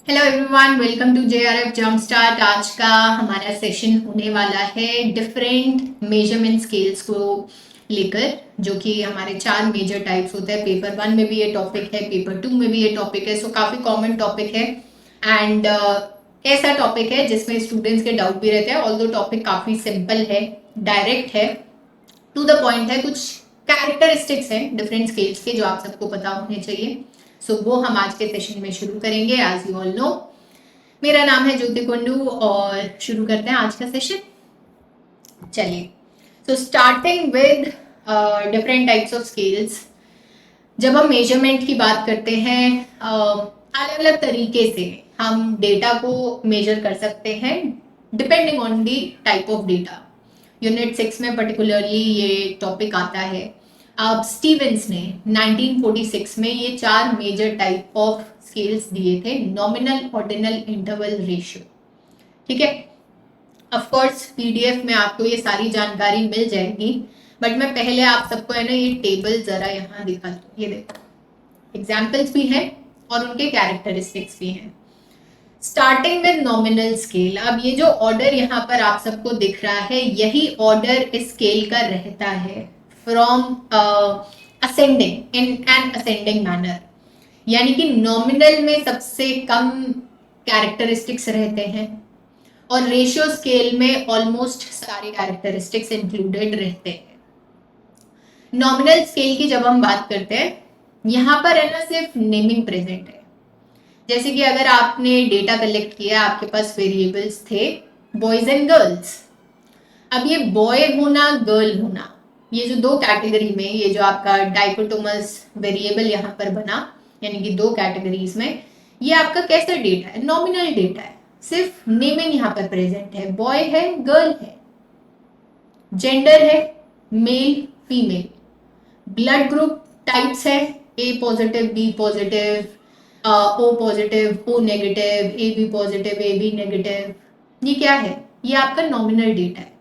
Hello everyone, welcome to JRF jump start. आज का हमारा सेशन होने वाला है डिफरेंट मेजरमेंट स्केल्स को लेकर, जो कि हमारे 4 मेजर टाइप्स होते हैं। पेपर 1 में भी ये टॉपिक है, पेपर 2 में भी ये टॉपिक है, सो काफ़ी कॉमन टॉपिक है एंड ऐसा टॉपिक है जिसमें स्टूडेंट्स के डाउट भी रहते हैं। ऑल्दो टॉपिक काफ़ी सिंपल है, डायरेक्ट है, टू द पॉइंट है। कुछ कैरेक्टरिस्टिक्स हैं डिफरेंट स्केल्स के जो आप सबको पता होने चाहिए। सो वो हम आज के सेशन में शुरू करेंगे। एज यू ऑल नो, मेरा नाम है ज्योति कुंडू और शुरू करते हैं आज का सेशन। चलिए, so starting with different types of scales. जब हम मेजरमेंट की बात करते हैं, अलग अलग तरीके से हम डेटा को मेजर कर सकते हैं depending on the type of data. Unit 6 में पर्टिकुलरली ये टॉपिक आता है। अब स्टीवेंस ने 1946 में ये 4 मेजर टाइप ऑफ स्केल्स दिए थे, नॉमिनल, ऑर्डिनल, इंटरवल, रेशियो। ठीक है, ऑफ कोर्स पीडीएफ में आपको ये सारी जानकारी मिल जाएगी, बट मैं पहले आप सबको है ना ये टेबल जरा यहाँ दिखा दूँ। ये देखो, एग्जाम्पल्स भी हैं और उनके कैरेक्टरिस्टिक्स भी हैं। Starting with nominal scale. अब ये जो ऑर्डर यहाँ पर आप सबको दिख रहा है, यही ऑर्डर इस स्केल का रहता है from ascending, in an ascending manner. यानी कि नॉमिनल में सबसे कम कैरेक्टरिस्टिक्स रहते हैं और रेशियो स्केल में ऑलमोस्ट सारे कैरेक्टरिस्टिक्स इंक्लूडेड रहते हैं। नॉमिनल स्केल की जब हम बात करते हैं, यहाँ पर है ना सिर्फ नेमिंग प्रेजेंट है। जैसे कि अगर आपने डेटा कलेक्ट किया, आपके पास वेरिएबल्स थे बॉयज एंड गर्ल्स। अब ये बॉय होना, गर्ल होना, ये जो दो कैटेगरी में ये जो आपका डाइकोटोमस वेरिएबल यहाँ पर बना, यानी कि दो कैटेगरीज में, ये आपका कैसा डेटा है? नॉमिनल डेटा है। सिर्फ नेमिंग यहाँ पर प्रेजेंट है, बॉय है, गर्ल है, जेंडर है male female, blood group types है A positive, B positive, O positive, O negative, A B positive, A B negative. ये क्या है? ये आपका नॉमिनल डेटा है।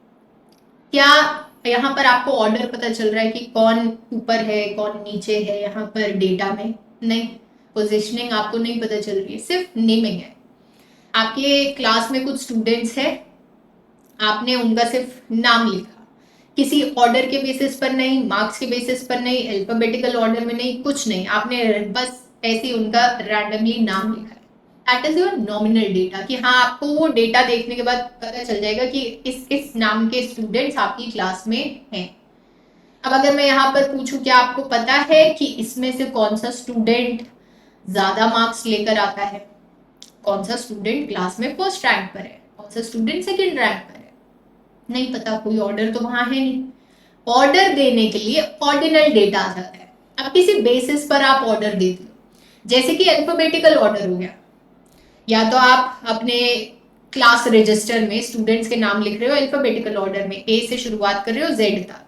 क्या यहाँ पर आपको ऑर्डर पता चल रहा है कि कौन ऊपर है कौन नीचे है यहाँ पर डेटा में? नहीं, पोजिशनिंग आपको नहीं पता चल रही है, सिर्फ नेमिंग है। आपके क्लास में कुछ स्टूडेंट्स हैं, आपने उनका सिर्फ नाम लिखा, किसी ऑर्डर के बेसिस पर नहीं, मार्क्स के बेसिस पर नहीं, अल्फाबेटिकल ऑर्डर में नहीं, कुछ नहीं, आपने बस ऐसे उनका रैंडमली नाम लिखा है। That is your nominal data. कि हाँ, आपको वो डेटा देखने के बाद पता चल जाएगा कि इस नाम के स्टूडेंट्स आपकी क्लास में हैं। अब अगर मैं यहाँ पर पूछूं, क्या आपको पता है कि इसमें से कौन सा स्टूडेंट ज्यादा मार्क्स लेकर आता है? कौन सा स्टूडेंट क्लास में फर्स्ट रैंक पर है? कौन सा स्टूडेंट सेकेंड रैंक पर है? नहीं पता, कोई ऑर्डर तो वहां है नहीं। ऑर्डर देने के लिए ऑर्डिनल डेटा आ जाता है। अब किसी बेसिस पर आप ऑर्डर देते हो, जैसे कि अल्फाबेटिकल ऑर्डर हो गया, या तो आप अपने क्लास रजिस्टर में स्टूडेंट्स के नाम लिख रहे हो अल्फाबेटिकल ऑर्डर में, ए से शुरुआत कर रहे हो जेड तक,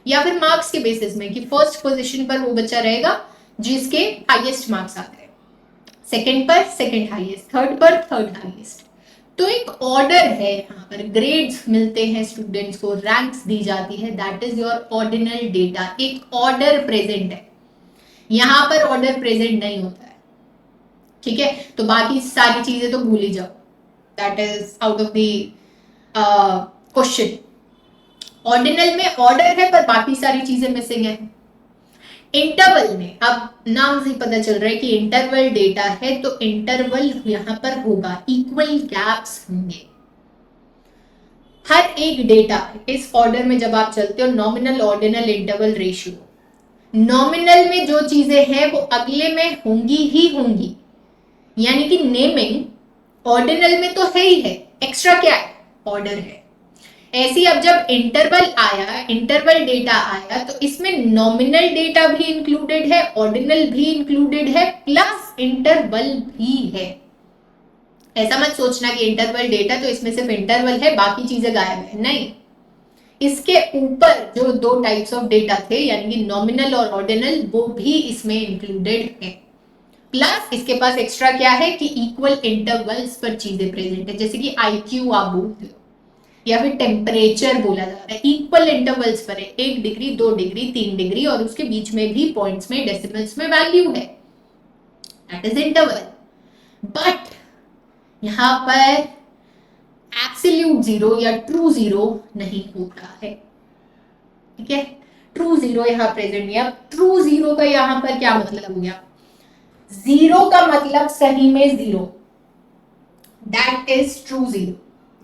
या फिर मार्क्स के बेसिस में कि फर्स्ट पोजीशन पर वो बच्चा रहेगा जिसके हाईएस्ट मार्क्स आते हैं, सेकंड पर सेकंड हाईएस्ट, थर्ड पर थर्ड हाईएस्ट। तो एक ऑर्डर है, यहाँ पर ग्रेड्स मिलते हैं स्टूडेंट्स को, रैंक्स दी जाती है, that is your ordinal data. एक ऑर्डर प्रेजेंट है, यहाँ पर ऑर्डर प्रेजेंट नहीं होता है। ठीक है, तो बाकी सारी चीजें तो भूल ही जाओ, that is out of the question. Ordinal में ऑर्डर है पर बाकी सारी चीजें मिसिंग है। इंटरवल में, अब नाम से पता चल रहा है कि इंटरवल डेटा है, तो इंटरवल यहाँ पर होगा, इक्वल गैप्स होंगे। हर एक डेटा इस ऑर्डर में जब आप चलते हो, nominal, ordinal, interval, ratio, nominal में जो चीजें हैं वो अगले में होंगी ही होंगी, यानी कि नेमिंग ऑर्डिनल में तो है ही है, एक्स्ट्रा क्या है? ऑर्डर है। ऐसी अब जब इंटरवल आया, इंटरवल डेटा आया, तो इसमें नॉमिनल डेटा भी इंक्लूडेड है, ऑर्डिनल भी इंक्लूडेड है, प्लस इंटरवल भी है। ऐसा मत सोचना कि इंटरवल डेटा तो इसमें सिर्फ इंटरवल है बाकी चीजें गायब है, नहीं। इसके ऊपर जो दो टाइप्स ऑफ डेटा थे, यानी कि नॉमिनल और ऑर्डिनल, वो भी इसमें इंक्लूडेड है। प्लस इसके पास एक्स्ट्रा क्या है कि इक्वल इंटरवल्स पर चीजें प्रेजेंट है, जैसे कि आईक्यू आप बोलते हो, या फिर टेम्परेचर बोला जाता है, इक्वल इंटरवल्स पर है, 1 डिग्री, 2 डिग्री, 3 डिग्री, और उसके बीच में भी पॉइंट्स में, डेसिमल्स में वैल्यू है, दैट इज इंटरवल। बट यहाँ पर एब्सोल्यूट जीरो या ट्रू जीरो नहीं होता है, ठीक है। ट्रू जीरो यहाँ प्रेजेंट नहीं है। अब ट्रू जीरो का यहाँ पर क्या मतलब हो गया? जीरो का मतलब सही में zero, that is true zero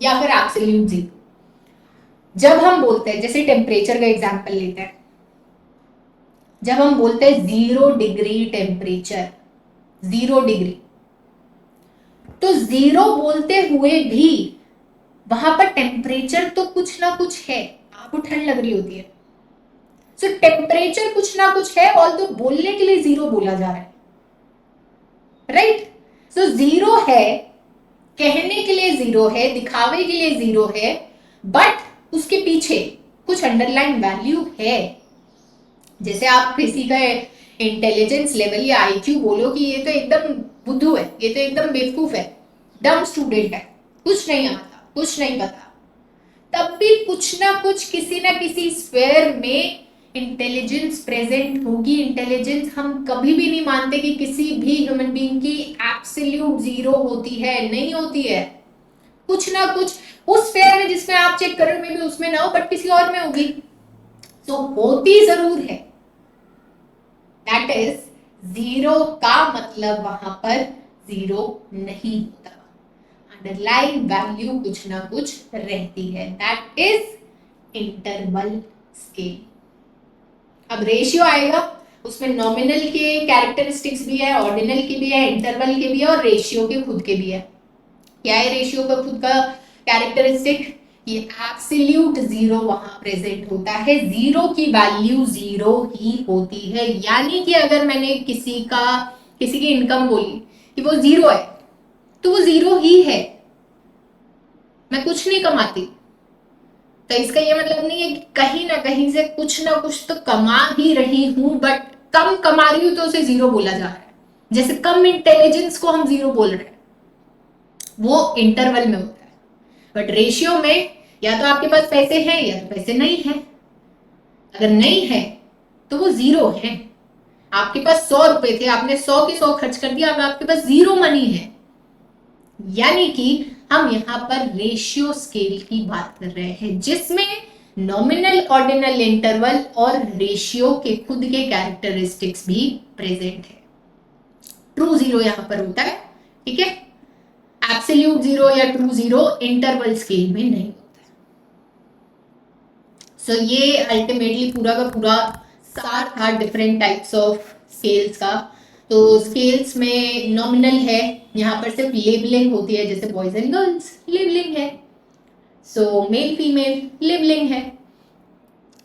या फिर एब्सोल्यूट जीरो। जब हम बोलते हैं, जैसे टेम्परेचर का एग्जांपल लेते हैं, जब हम बोलते हैं 0 डिग्री टेम्परेचर, 0 डिग्री, तो जीरो बोलते हुए भी वहां पर टेम्परेचर तो कुछ ना कुछ है, आपको ठंड लग रही होती है, सो टेम्परेचर कुछ ना कुछ है, और तो बोलने के लिए जीरो बोला जा रहा है, राइट। सो जीरो है, कहने के लिए जीरो है, दिखावे के लिए जीरो है, बट उसके पीछे कुछ अंडरलाइन वैल्यू है। जैसे आप किसी का इंटेलिजेंस लेवल या आईक्यू बोलो कि ये तो एकदम बुद्धू है, ये तो एकदम बेवकूफ है, डम स्टूडेंट है, कुछ नहीं आता, कुछ नहीं पता, तब भी कुछ ना कुछ किसी ना किसी स्फेयर में इंटेलिजेंस प्रेजेंट होगी। इंटेलिजेंस हम कभी भी नहीं मानते कि किसी भी ह्यूमन बीइंग की एब्सोल्यूट जीरो होती है, नहीं होती है। कुछ ना कुछ उस स्फेयर में जिसमें आप चेक कर रहे हो, मे बी उसमें ना हो, बट किसी और में होगी, तो होती जरूर है। दैट इज जीरो का मतलब वहां पर जीरो नहीं होता, अंडरलाइन वैल्यू कुछ ना कुछ रहती है, दैट इज इंटरवल स्केल। अब रेशियो आएगा, उसमें नॉमिनल के कैरेक्टरिस्टिक्स भी है, ऑर्डिनल की भी है, इंटरवल के भी है, और रेशियो के खुद के भी है। क्या है रेशियो का खुद का कैरेक्टरिस्टिक? ये एब्सोल्यूट जीरो वहां प्रेजेंट होता है, जीरो की वैल्यू जीरो ही होती है। यानी कि अगर मैंने किसी की इनकम बोली कि वो जीरो है, तो वो जीरो ही है, मैं कुछ नहीं कमाती, तो इसका ये मतलब नहीं है कि कहीं ना कहीं से कुछ ना कुछ तो कमा ही रही हूं, बट कम कमा रही हूं तो उसे जीरो बोला जा रहा है। जैसे कम इंटेलिजेंस को हम जीरो बोल रहे हैं, वो इंटरवल में होता है, बट रेशियो में या तो आपके पास पैसे हैं या तो पैसे नहीं है। अगर नहीं है तो वो जीरो है। आपके पास 100 रुपए थे, आपने 100 के 100 खर्च कर दिया, अब आपके पास जीरो मनी है। यानी कि हम यहां पर रेशियो स्केल की बात कर रहे हैं, जिसमें नॉमिनल, ऑर्डिनल, इंटरवल और रेशियो के खुद के कैरेक्टरिस्टिक्स भी प्रेजेंट है। ट्रू जीरो यहां पर होता है, ठीक है। एब्सोल्यूट जीरो या ट्रू जीरो इंटरवल स्केल में नहीं होता है। सो ये अल्टीमेटली पूरा का पूरा सार था डिफरेंट टाइप्स ऑफ स्केल्स का। तो स्केल्स में नॉमिनल है, यहाँ पर सिर्फ लेबलिंग होती है, जैसे बॉयज एंड गर्ल्स लेबलिंग है, सो मेल फीमेल लेबलिंग है,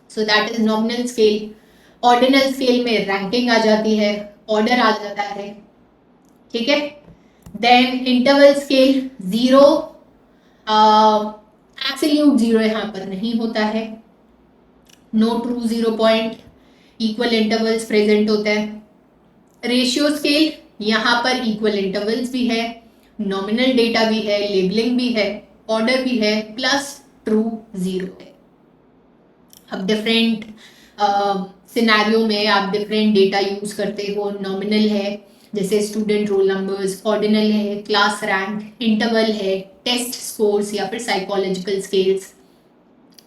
so that is nominal scale. Ordinal scale में रैंकिंग आ जाती है, ऑर्डर आ जाता है, ठीक है। Then interval scale zero, absolute zero यहाँ पर नहीं होता है, no true zero point, equal intervals present होते हैं। रेशियो स्केल, यहाँ पर इक्वल इंटरवल्स भी है, नॉमिनल डेटा भी है, लेबलिंग भी है, ऑर्डर भी है, प्लस ट्रू जीरो है। अब डिफरेंट सिनेरियो में आप डिफरेंट डेटा यूज करते हो। नॉमिनल है जैसे स्टूडेंट रोल नंबर्स, ऑर्डिनल है क्लास रैंक, इंटरवल है टेस्ट स्कोर्स या फिर साइकोलॉजिकल स्केल्स,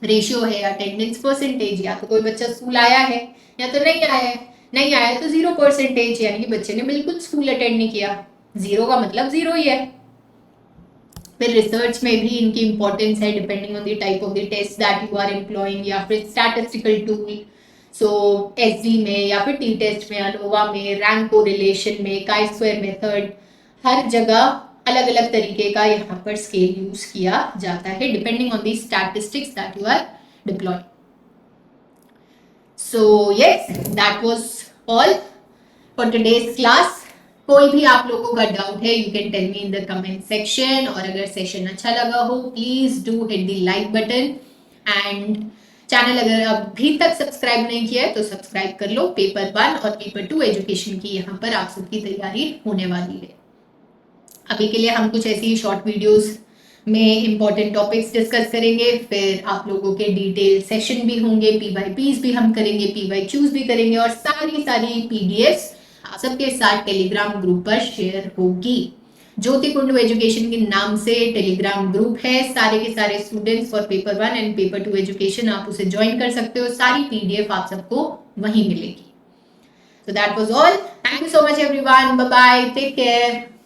रेशियो है अटेंडेंस परसेंटेज, या तो कोई बच्चा स्कूल आया है या तो नहीं आया है, नहीं आया तो 0% यानी कि बच्चे ने बिल्कुल स्कूल अटेंड नहीं किया, जीरो का मतलब जीरो ही है। फिर रिसर्च में भी इनकी इंपॉर्टेंस है, depending on the type of the test that you are employing, या फिर स्टैटिस्टिकल टूल, सो एसवी में या फिर टी टेस्ट में, अनोवा में, रैंक कोरिलेशन में, काई स्क्वायर मेथड, हर जगह अलग अलग तरीके का यहाँ पर स्केल यूज किया जाता है depending on the statistics that you are deploying. So yes, that was all for today's class. कोई भी आप लोगों का डाउट है you can tell me in the comment section, और अगर सेशन अच्छा लगा हो please do hit the like button, and channel अगर अभी तक सब्सक्राइब नहीं किया है तो सब्सक्राइब कर लो। पेपर 1 और पेपर 2 एजुकेशन की यहाँ पर आप सबकी तैयारी होने वाली है। अभी के लिए हम कुछ ऐसी शॉर्ट वीडियोस में इंपॉर्टेंट टॉपिक्स डिस्कस करेंगे, फिर आप लोगों के डिटेल सेशन भी होंगे, PYPs भी हम करेंगे, PYQs भी करेंगे, और सारी PDFs आप सबके साथ टेलीग्राम ग्रुप पर शेयर होगी। ज्योति कुंडू एजुकेशन के नाम से टेलीग्राम ग्रुप है, सारे के सारे students for paper 1 and paper 2 education, आप उसे ज्वाइन कर सकते हो, सारी PDF आप सबको वहीं मिलेगी। So that was all. Thank you so much everyone. Bye bye. Take care.